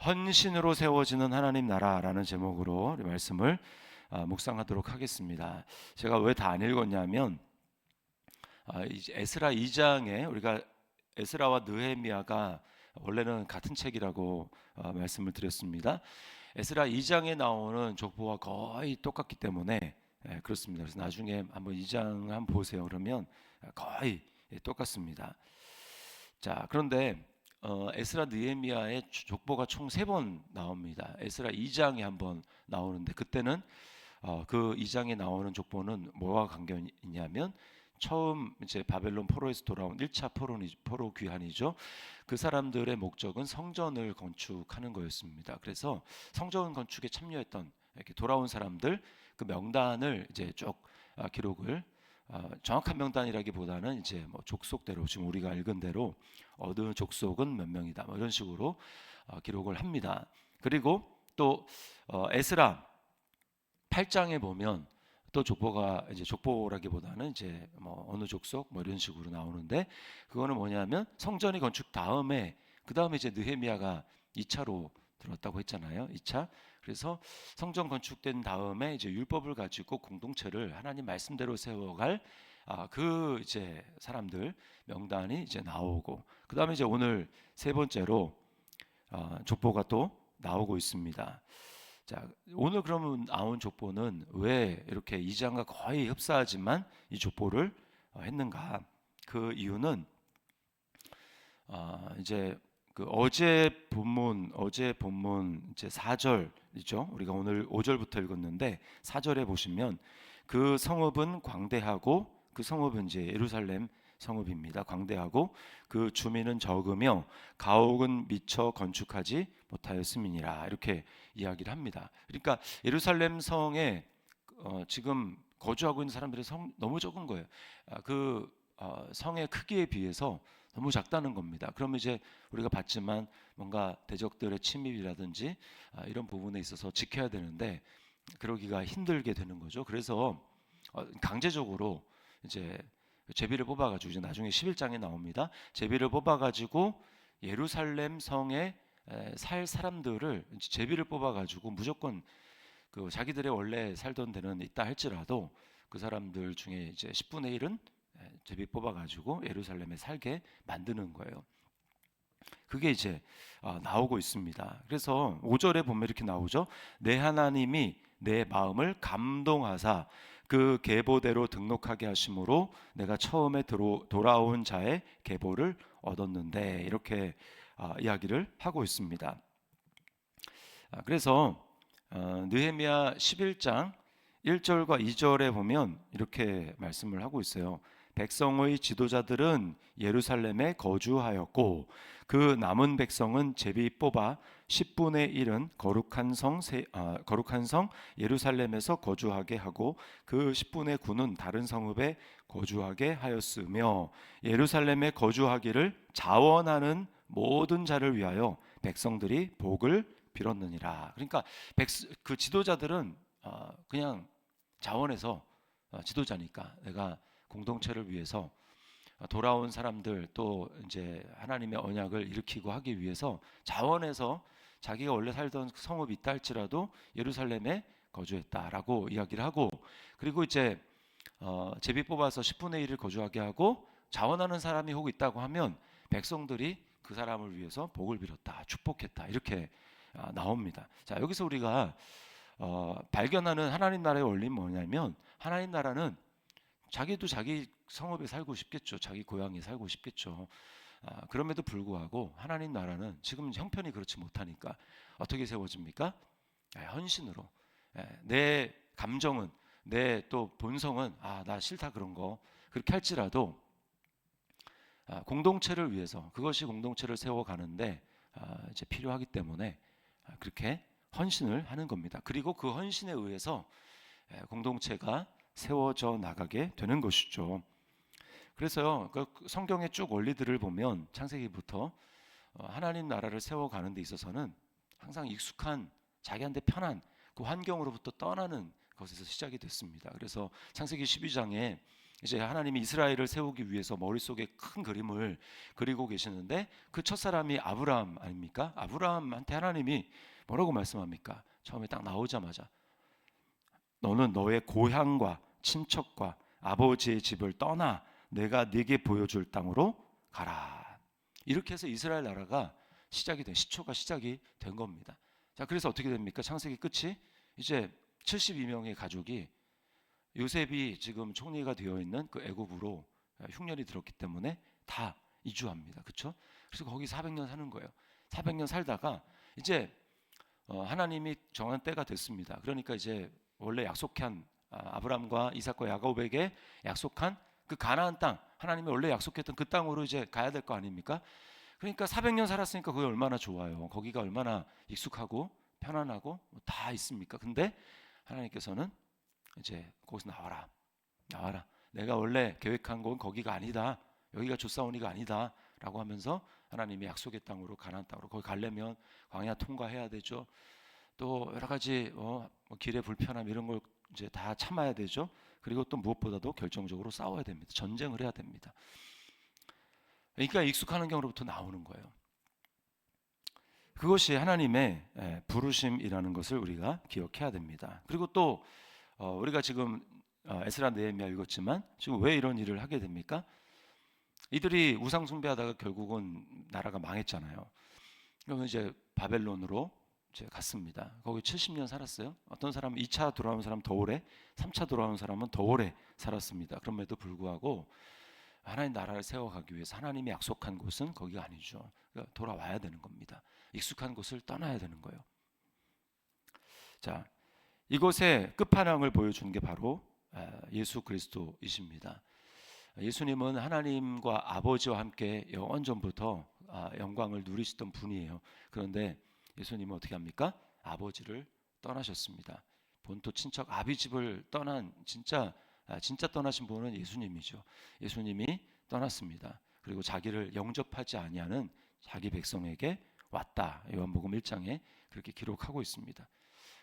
헌신으로 세워지는 하나님 나라라는 제목으로 우리 말씀을 묵상하도록 하겠습니다. 제가 왜 다 안 읽었냐면 에스라 2장에 우리가 에스라와 느헤미야가 원래는 같은 책이라고 말씀을 드렸습니다. 에스라 2장에 나오는 족보와 거의 똑같기 때문에 그렇습니다. 그래서 나중에 한번 2장 한번 보세요. 그러면 거의 똑같습니다. 자, 그런데 에스라 느헤미야의 족보가 총 3번 나옵니다. 에스라 2장에 한번 나오는데 그때는 그 2장에 나오는 족보는 뭐와 관계가 있냐면 처음 이제 바벨론 포로에서 돌아온 1차 포로 귀환이죠. 그 사람들의 목적은 성전을 건축하는 거였습니다. 그래서 성전 건축에 참여했던 이렇게 돌아온 사람들 그 명단을 이제 쭉 기록을 정확한 명단이라기보다는 이제 뭐 족속대로 지금 우리가 읽은 대로 어느 족속은 몇 명이다 뭐 이런 식으로 기록을 합니다. 그리고 또 에스라 8장에 보면 또 족보가 이제 족보라기보다는 이제 뭐 어느 족속 뭐 이런 식으로 나오는데 그거는 뭐냐면 성전이 건축 다음에 그 다음에 이제 느헤미야가 2차로 들었다고 했잖아요. 2차. 그래서 성전 건축된 다음에 이제 율법을 가지고 공동체를 하나님 말씀대로 세워갈 그 이제 사람들 명단이 이제 나오고 그 다음에 이제 오늘 세 번째로 족보가 또 나오고 있습니다. 자, 오늘 그러면 나온 족보는 왜 이렇게 2장과 거의 흡사하지만 이 족보를 했는가? 그 이유는 이제 그 어제 본문 이제 4절이죠. 우리가 오늘 5절부터 읽었는데 4절에 보시면 그 성읍은 광대하고 그 성읍은 이제 예루살렘 성읍입니다. 광대하고 그 주민은 적으며 가옥은 미처 건축하지 못하였음이니라 이렇게 이야기를 합니다. 그러니까 예루살렘 성에 지금 거주하고 있는 사람들의 성 너무 적은 거예요. 그 성의 크기에 비해서 너무 작다는 겁니다. 그러면 이제 우리가 봤지만 뭔가 대적들의 침입이라든지 이런 부분에 있어서 지켜야 되는데 그러기가 힘들게 되는 거죠. 그래서 강제적으로 이제 제비를 뽑아가지고 이제 나중에 11장에 나옵니다. 제비를 뽑아가지고 예루살렘 성에 살 사람들을 제비를 뽑아가지고 무조건 그 자기들의 원래 살던 데는 있다 할지라도 그 사람들 중에 이제 10분의 1은 제비 뽑아가지고 예루살렘에 살게 만드는 거예요. 그게 이제 나오고 있습니다. 그래서 5절에 보면 이렇게 나오죠. 내 하나님이 내 마음을 감동하사 그 계보대로 등록하게 하심으로 내가 처음에 돌아온 자의 계보를 얻었는데 이렇게 이야기를 하고 있습니다. 그래서 느헤미야 11장 1절과 2절에 보면 이렇게 말씀을 하고 있어요. 백성의 지도자들은 예루살렘에 거주하였고 그 남은 백성은 제비 뽑아 10분의 1은 거룩한 성 예루살렘에서 거주하게 하고 그 10분의 9는 다른 성읍에 거주하게 하였으며 예루살렘에 거주하기를 자원하는 모든 자를 위하여 백성들이 복을 빌었느니라. 그러니까 그 지도자들은 그냥 자원해서 지도자니까 내가 공동체를 위해서 돌아온 사람들 또 이제 하나님의 언약을 일으키고 하기 위해서 자원해서 자기가 원래 살던 성읍이 있다 할지라도 예루살렘에 거주했다라고 이야기를 하고 그리고 이제 제비 뽑아서 10분의 1을 거주하게 하고 자원하는 사람이 혹 있다고 하면 백성들이 그 사람을 위해서 복을 빌었다 축복했다 이렇게 나옵니다. 자, 여기서 우리가 발견하는 하나님 나라의 원리는 뭐냐면 하나님 나라는 자기도 자기 성읍에 살고 싶겠죠. 자기 고향에 살고 싶겠죠. 그럼에도 불구하고 하나님 나라는 지금 형편이 그렇지 못하니까 어떻게 세워집니까? 헌신으로. 내 감정은 내 또 본성은 나 싫다 그런 거 그렇게 할지라도 공동체를 위해서 그것이 공동체를 세워가는데 이제 필요하기 때문에 그렇게 헌신을 하는 겁니다. 그리고 그 헌신에 의해서 공동체가 세워져 나가게 되는 것이죠. 그래서 그 성경의 쭉 원리들을 보면 창세기부터 하나님 나라를 세워가는 데 있어서는 항상 익숙한 자기한테 편한 그 환경으로부터 떠나는 것에서 시작이 됐습니다. 그래서 창세기 12장에 이제 하나님이 이스라엘을 세우기 위해서 머릿속에 큰 그림을 그리고 계시는데 그 첫사람이 아브라함 아닙니까? 아브라함한테 하나님이 뭐라고 말씀합니까? 처음에 딱 나오자마자 너는 너의 고향과 친척과 아버지의 집을 떠나 내가 네게 보여줄 땅으로 가라. 이렇게 해서 이스라엘 나라가 시초가 시작이 된 겁니다. 자, 그래서 어떻게 됩니까? 창세기 끝이 이제 72명의 가족이 요셉이 지금 총리가 되어 있는 그 애굽으로 흉년이 들었기 때문에 다 이주합니다. 그렇죠? 그래서 거기 400년 사는 거예요. 400년 살다가 이제 하나님이 정한 때가 됐습니다. 그러니까 이제 원래 약속한 아브람과 이삭과 야곱에게 약속한 그 가나안 땅, 하나님이 원래 약속했던 그 땅으로 이제 가야 될 거 아닙니까? 그러니까 400년 살았으니까 그게 얼마나 좋아요. 거기가 얼마나 익숙하고 편안하고 다 있습니까? 근데 하나님께서는 이제 거기서 나와라, 나와라. 내가 원래 계획한 건 거기가 아니다. 여기가 조사오니가 아니다.라고 하면서 하나님이 약속의 땅으로 가나안 땅으로 거기 가려면 광야 통과해야 되죠. 또 여러 가지 뭐 길의 불편함 이런 걸 이제 다 참아야 되죠. 그리고 또 무엇보다도 결정적으로 싸워야 됩니다. 전쟁을 해야 됩니다. 그러니까 익숙한 경우로부터 나오는 거예요. 그것이 하나님의 부르심이라는 것을 우리가 기억해야 됩니다. 그리고 또 우리가 지금 에스라 느헤미야 읽었지만 지금 왜 이런 일을 하게 됩니까? 이들이 우상 숭배하다가 결국은 나라가 망했잖아요. 그러면 이제 바벨론으로 이제 갔습니다. 거기 70년 살았어요. 어떤 사람은 2차 돌아온 사람 더 오래, 3차 돌아온 사람은 더 오래 살았습니다. 그럼에도 불구하고 하나님 나라를 세워가기 위해서 하나님이 약속한 곳은 거기가 아니죠. 그러니까 돌아와야 되는 겁니다. 익숙한 곳을 떠나야 되는 거예요. 자, 이곳의 끝판왕을 보여주는 게 바로 예수 그리스도이십니다. 예수님은 하나님과 아버지와 함께 영원전부터 영광을 누리시던 분이에요. 그런데 예수님은 어떻게 합니까? 아버지를 떠나셨습니다. 본토 친척 아비 집을 떠난 진짜 떠나신 분은 예수님이죠. 예수님이 떠났습니다. 그리고 자기를 영접하지 아니하는 자기 백성에게 왔다. 요한복음 1장에 그렇게 기록하고 있습니다.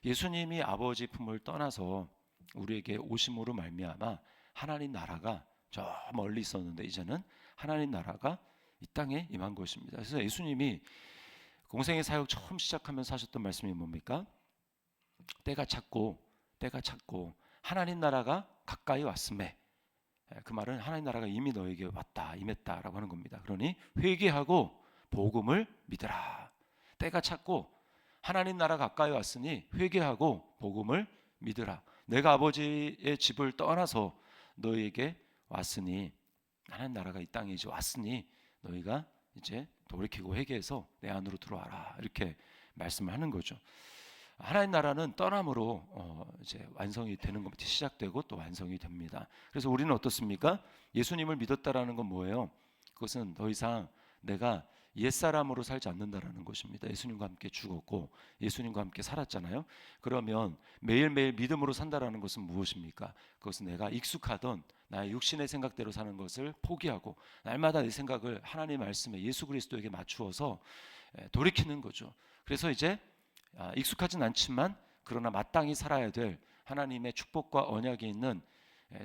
예수님이 아버지 품을 떠나서 우리에게 오심으로 말미암아 하나님 나라가 저 멀리 있었는데 이제는 하나님 나라가 이 땅에 임한 것입니다. 그래서 예수님이 공생의 사역 처음 시작하면서 하셨던 말씀이 뭡니까? 때가 찼고 하나님 나라가 가까이 왔음에, 그 말은 하나님 나라가 이미 너에게 왔다 임했다라고 하는 겁니다. 그러니 회개하고 복음을 믿으라. 때가 찼고 하나님 나라 가까이 왔으니 회개하고 복음을 믿으라. 내가 아버지의 집을 떠나서 너희에게 왔으니, 하나님 나라가 이 땅에 이제 왔으니 너희가 이제 돌이키고 회개해서 내 안으로 들어와라. 이렇게 말씀을 하는 거죠. 하나님 나라는 떠남으로 이제 완성이 되는 것부터 시작되고 또 완성이 됩니다. 그래서 우리는 어떻습니까? 예수님을 믿었다라는 건 뭐예요? 그것은 더 이상 내가 옛사람으로 살지 않는다라는 것입니다. 예수님과 함께 죽었고 예수님과 함께 살았잖아요. 그러면 매일매일 믿음으로 산다라는 것은 무엇입니까? 그것은 내가 익숙하던 나의 육신의 생각대로 사는 것을 포기하고 날마다 내 생각을 하나님의 말씀에 예수 그리스도에게 맞추어서 돌이키는 거죠. 그래서 이제 익숙하진 않지만 그러나 마땅히 살아야 될 하나님의 축복과 언약이 있는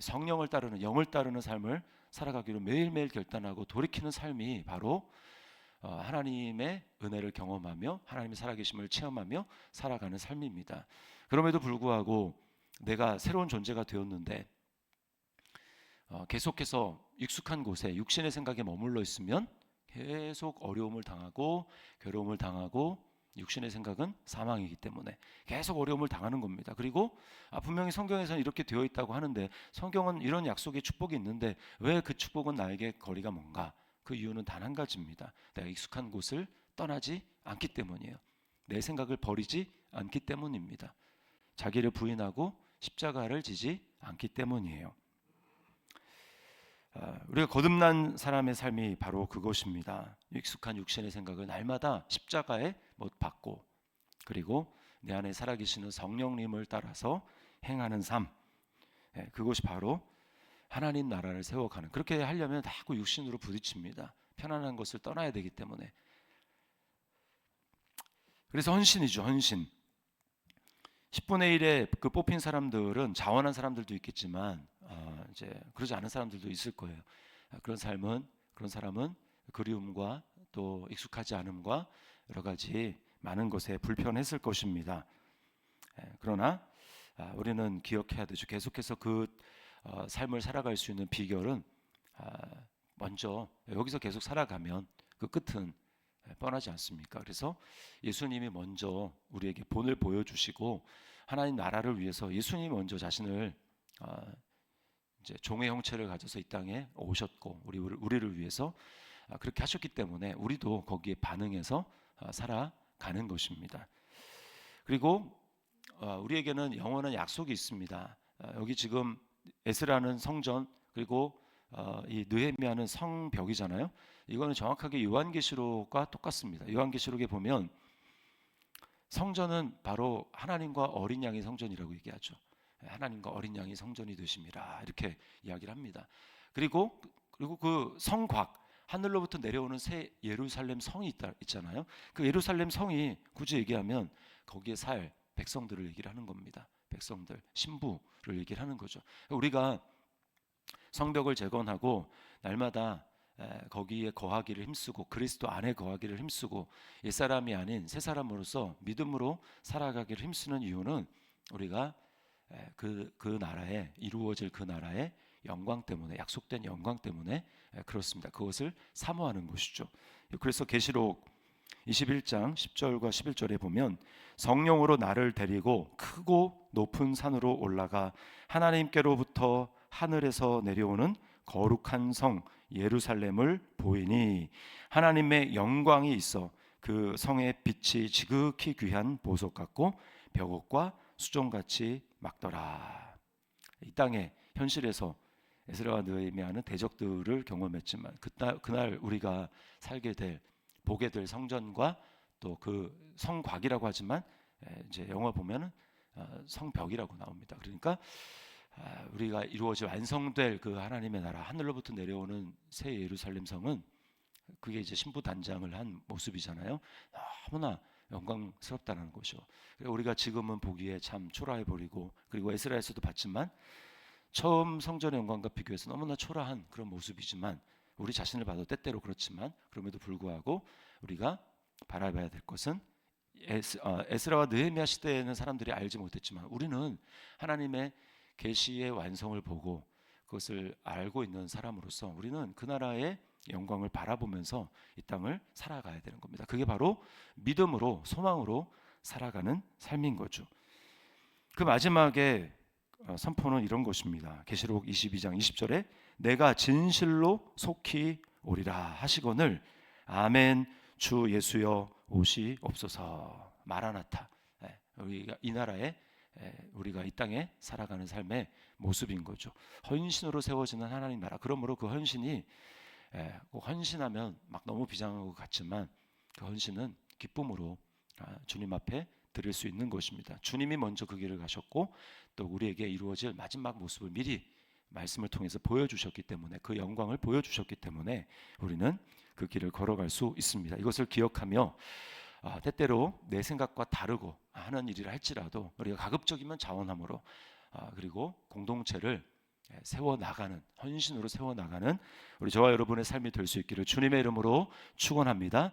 성령을 따르는, 영을 따르는 삶을 살아가기로 매일매일 결단하고 돌이키는 삶이 바로 하나님의 은혜를 경험하며 하나님의 살아계심을 체험하며 살아가는 삶입니다. 그럼에도 불구하고 내가 새로운 존재가 되었는데 계속해서 익숙한 곳에 육신의 생각에 머물러 있으면 계속 어려움을 당하고 괴로움을 당하고, 육신의 생각은 사망이기 때문에 계속 어려움을 당하는 겁니다. 그리고 분명히 성경에서는 이렇게 되어 있다고 하는데, 성경은 이런 약속의 축복이 있는데 왜 그 축복은 나에게 거리가 먼가? 그 이유는 단 한 가지입니다. 내가 익숙한 곳을 떠나지 않기 때문이에요. 내 생각을 버리지 않기 때문입니다. 자기를 부인하고 십자가를 지지 않기 때문이에요. 우리가 거듭난 사람의 삶이 바로 그것입니다. 익숙한 육신의 생각을 날마다 십자가에 못 박고, 그리고 내 안에 살아계시는 성령님을 따라서 행하는 삶, 그것이 바로 하나님 나라를 세워가는, 그렇게 하려면 자꾸 육신으로 부딪힙니다. 편안한 것을 떠나야 되기 때문에. 그래서 헌신이죠, 헌신. 10분의 1의 그 뽑힌 사람들은 자원한 사람들도 있겠지만 이제 그러지 않은 사람들도 있을 거예요. 그런 사람은 그리움과 또 익숙하지 않음과 여러 가지 많은 것에 불편했을 것입니다. 그러나 우리는 기억해야 되죠. 계속해서 그 삶을 살아갈 수 있는 비결은 먼저 여기서 계속 살아가면 그 끝은 뻔하지 않습니까? 그래서 예수님이 먼저 우리에게 본을 보여주시고 하나님 나라를 위해서 예수님이 먼저 자신을 이제 종의 형체를 가져서 이 땅에 오셨고 우리를 위해서 그렇게 하셨기 때문에 우리도 거기에 반응해서 살아가는 것입니다. 그리고 우리에게는 영원한 약속이 있습니다. 여기 지금 에스라는 성전 그리고 이 느헤미야는 성벽이잖아요. 이거는 정확하게 요한계시록과 똑같습니다. 요한계시록에 보면 성전은 바로 하나님과 어린 양의 성전이라고 얘기하죠. 하나님과 어린 양이 성전이 되심이라 이렇게 이야기를 합니다. 그리고 그 성곽 하늘로부터 내려오는 새 예루살렘 성이 있잖아요. 그 예루살렘 성이 굳이 얘기하면 거기에 살 백성들을 얘기를 하는 겁니다. 백성들, 신부를 얘기를 하는 거죠. 우리가 성벽을 재건하고 날마다 거기에 거하기를 힘쓰고 그리스도 안에 거하기를 힘쓰고 옛사람이 아닌 새 사람으로서 믿음으로 살아가기를 힘쓰는 이유는 우리가 그 나라에 이루어질 그 나라의 영광 때문에 약속된 영광 때문에 그렇습니다. 그것을 사모하는 것이죠. 그래서 계시록 21장 10절과 11절에 보면 성령으로 나를 데리고 크고 높은 산으로 올라가 하나님께로부터 하늘에서 내려오는 거룩한 성 예루살렘을 보이니 하나님의 영광이 있어 그 성의 빛이 지극히 귀한 보석 같고 벽옥과 수종같이 막더라. 이 땅의 현실에서 에스라와 느헤미야는 대적들을 경험했지만 그날 우리가 보게 될 성전과 또 그 성곽이라고 하지만 이제 영어 보면은 성벽이라고 나옵니다. 그러니까 우리가 이루어질 완성될 그 하나님의 나라 하늘로부터 내려오는 새 예루살렘 성은 그게 이제 신부 단장을 한 모습이잖아요. 너무나 영광스럽다는 것이죠. 우리가 지금은 보기에 참 초라해 보이고 그리고 에스라에서도 봤지만 처음 성전의 영광과 비교해서 너무나 초라한 그런 모습이지만 우리 자신을 봐도 때때로 그렇지만 그럼에도 불구하고 우리가 바라봐야 될 것은 에스라와 느헤미야 시대에는 사람들이 알지 못했지만 우리는 하나님의 계시의 완성을 보고 그것을 알고 있는 사람으로서 우리는 그 나라의 영광을 바라보면서 이 땅을 살아가야 되는 겁니다. 그게 바로 믿음으로 소망으로 살아가는 삶인 거죠. 그 마지막에 선포는 이런 것입니다. 계시록 22장 20절에 내가 진실로 속히 오리라 하시거늘 아멘 주 예수여 오시옵소서. 마라나타. 우리가 이 나라에 우리가 이 땅에 살아가는 삶의 모습인 거죠. 헌신으로 세워지는 하나님 나라. 그러므로 그 헌신이 꼭 헌신하면 막 너무 비장한 것 같지만 그 헌신은 기쁨으로 주님 앞에 드릴 수 있는 것입니다. 주님이 먼저 그 길을 가셨고 또 우리에게 이루어질 마지막 모습을 미리 말씀을 통해서 보여주셨기 때문에 그 영광을 보여주셨기 때문에 우리는 그 길을 걸어갈 수 있습니다. 이것을 기억하며 때때로 내 생각과 다르고 하는 일이라 할지라도 우리가 가급적이면 자원함으로 그리고 공동체를 세워나가는 헌신으로 세워나가는 우리 저와 여러분의 삶이 될 수 있기를 주님의 이름으로 축원합니다.